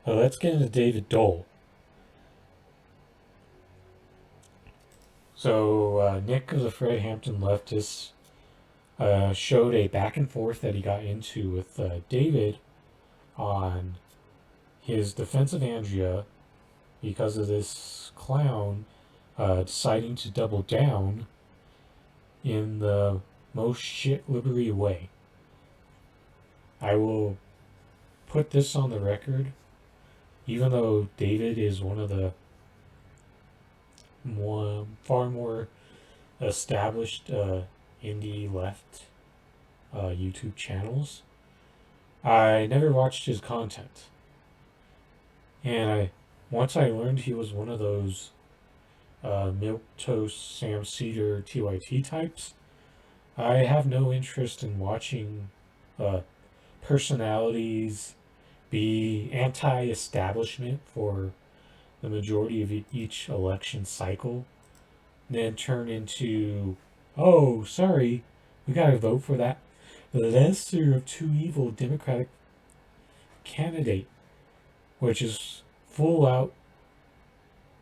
Let's get into David Doel. So, Nick of the Fred Hampton Leftists showed a back and forth that he got into with David on his defense of Andrea because of this clown deciding to double down in the most shit liberty way. I will put this on the record, even though David is one of the far more established indie left YouTube channels. I never watched his content, and once I learned he was one of those milquetoast Sam Cedar TYT types, I have no interest in watching personalities be anti-establishment for the majority of each election cycle, then turn into, oh, sorry, we gotta vote for that lesser of two evil Democratic candidate, which is full out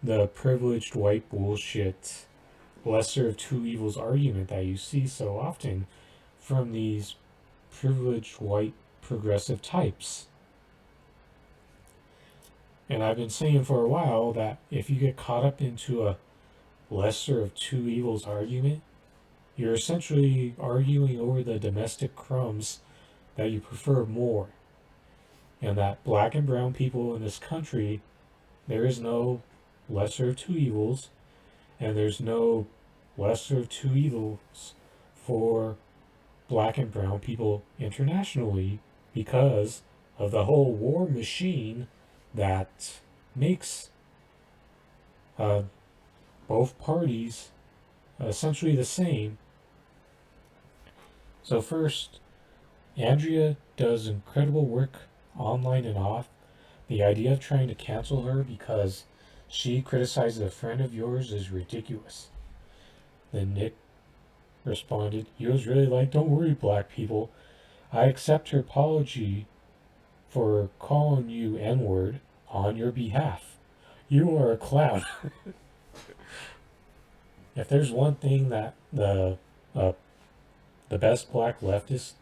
the privileged white bullshit lesser of two evils argument that you see so often from these privileged white progressive types. And I've been saying for a while that if you get caught up into a lesser of two evils argument, you're essentially arguing over the domestic crumbs that you prefer more. And that black and brown people in this country, there is no lesser of two evils, and there's no lesser of two evils for black and brown people internationally because of the whole war machine that makes both parties essentially the same. So first, Andrea does incredible work online and off. The idea of trying to cancel her because she criticizes a friend of yours is ridiculous. Then Nick responded, he was really like, don't worry, black people. I accept her apology for calling you N-word on your behalf. You are a clown. If there's one thing that the best black leftists,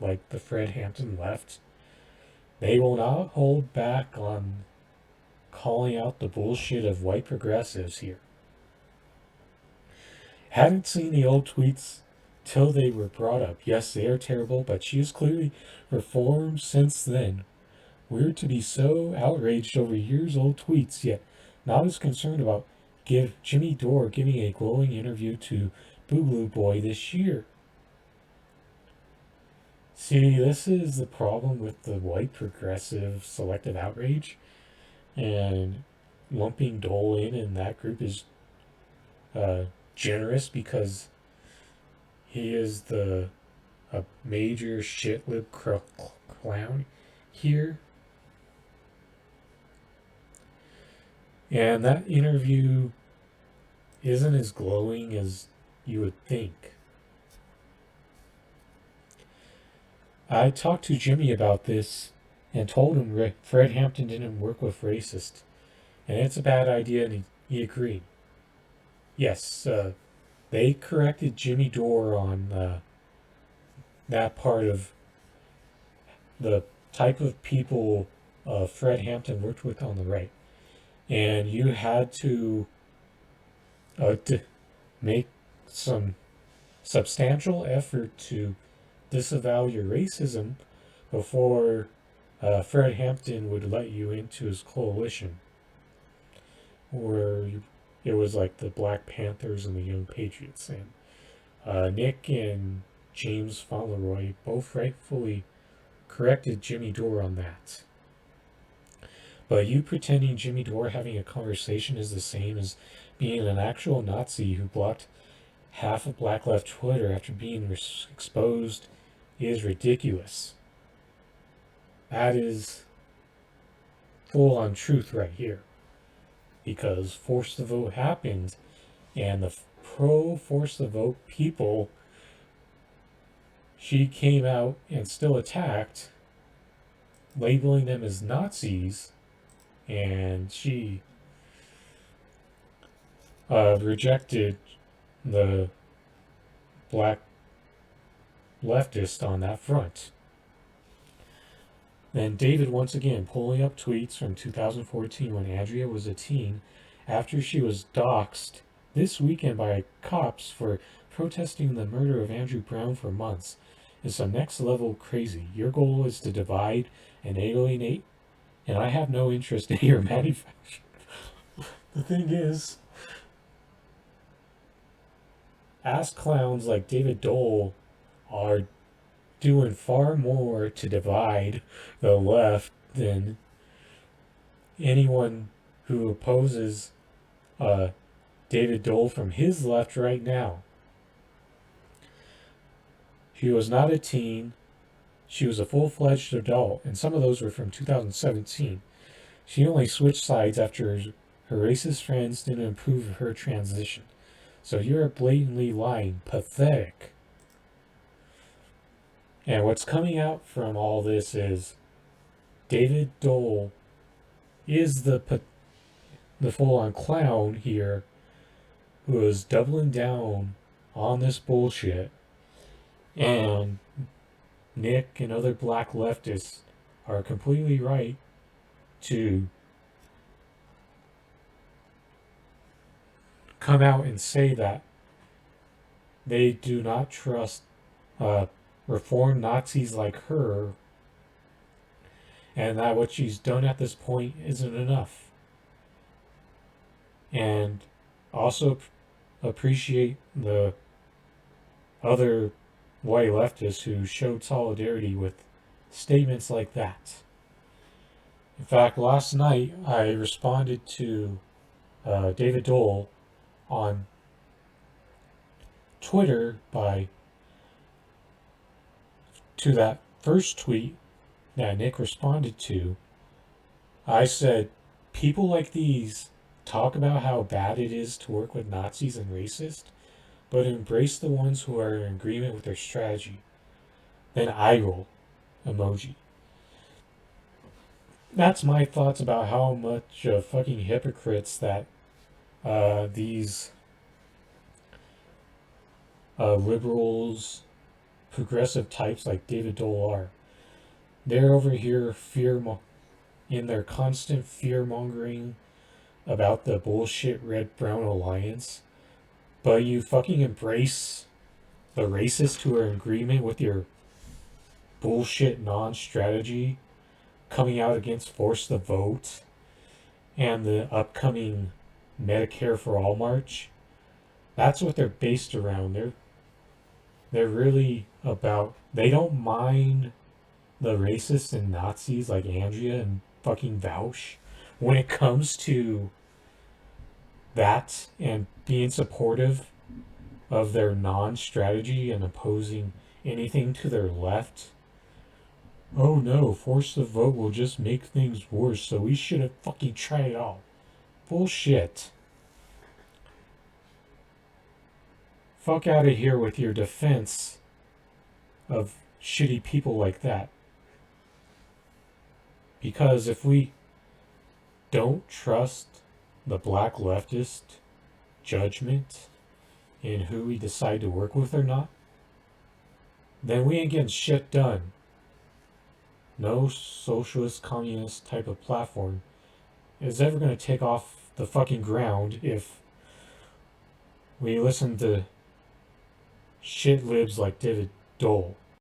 like the Fred Hampton left, they will not hold back on calling out the bullshit of white progressives here. Hadn't seen the old tweets till they were brought up. Yes, they are terrible, but she has clearly reformed since then. We're to be so outraged over years-old tweets, yet not as concerned about Jimmy Dore giving a glowing interview to Boogaloo Boy this year. See, this is the problem with the white progressive selective outrage, and lumping Dole in that group is generous because he is the major shitlib clown here. And that interview isn't as glowing as you would think. I talked to Jimmy about this and told him Fred Hampton didn't work with racists, and it's a bad idea, and he agreed. Yes, they corrected Jimmy Dore on that part of the type of people Fred Hampton worked with on the right. And you had to make some substantial effort to disavow your racism before Fred Hampton would let you into his coalition. Where it was like the Black Panthers and the Young Patriots. And Nick and James Fauntleroy both rightfully corrected Jimmy Dore on that. But you pretending Jimmy Dore having a conversation is the same as being an actual Nazi who blocked half of Black Left Twitter after being exposed is ridiculous. That is full-on truth right here. Because Force the Vote happened, and the pro-Force the Vote people, she came out and still attacked, labeling them as Nazis and she rejected the Black Leftist on that front. Then David once again pulling up tweets from 2014 when Andrea was a teen after she was doxxed this weekend by cops for protesting the murder of Andrew Brown for months is some next level crazy. Your goal is to divide and alienate, and I have no interest in your manufacturing. The thing is, ass clowns like David Doel are doing far more to divide the left than anyone who opposes David Doel from his left right now. She was not a teen. She was a full-fledged adult, and some of those were from 2017. She only switched sides after her racist friends didn't approve of her transition. So you're blatantly lying. Pathetic. And what's coming out from all this is David Doel is the full-on clown here who is doubling down on this bullshit. And Nick and other black leftists are completely right to come out and say that they do not trust reformed Nazis like her, and that what she's done at this point isn't enough. And also appreciate the other white leftists who showed solidarity with statements like that. In fact, last night I responded to David Doel on Twitter to that first tweet that Nick responded to. I said, people like these talk about how bad it is to work with Nazis and racists, but embrace the ones who are in agreement with their strategy. Then eye roll emoji. That's my thoughts about how much of fucking hypocrites that these liberals, progressive types like David Doel are. They're over here in their constant fear-mongering about the bullshit red-brown alliance, but you fucking embrace the racists who are in agreement with your bullshit non-strategy coming out against Force the Vote and the upcoming Medicare for All march. That's what they're based around. They're really about, they don't mind the racists and Nazis like Andrea and fucking Vouch when it comes to that and being supportive of their non-strategy and opposing anything to their left. Oh no, Force the Vote will just make things worse, so we shouldn't fucking try it all. Bullshit. Fuck out of here with your defense of shitty people like that. Because if we don't trust the black leftist judgment in who we decide to work with or not, then we ain't getting shit done. No socialist, communist type of platform is ever going to take off the fucking ground if we listen to shit libs like David Doel.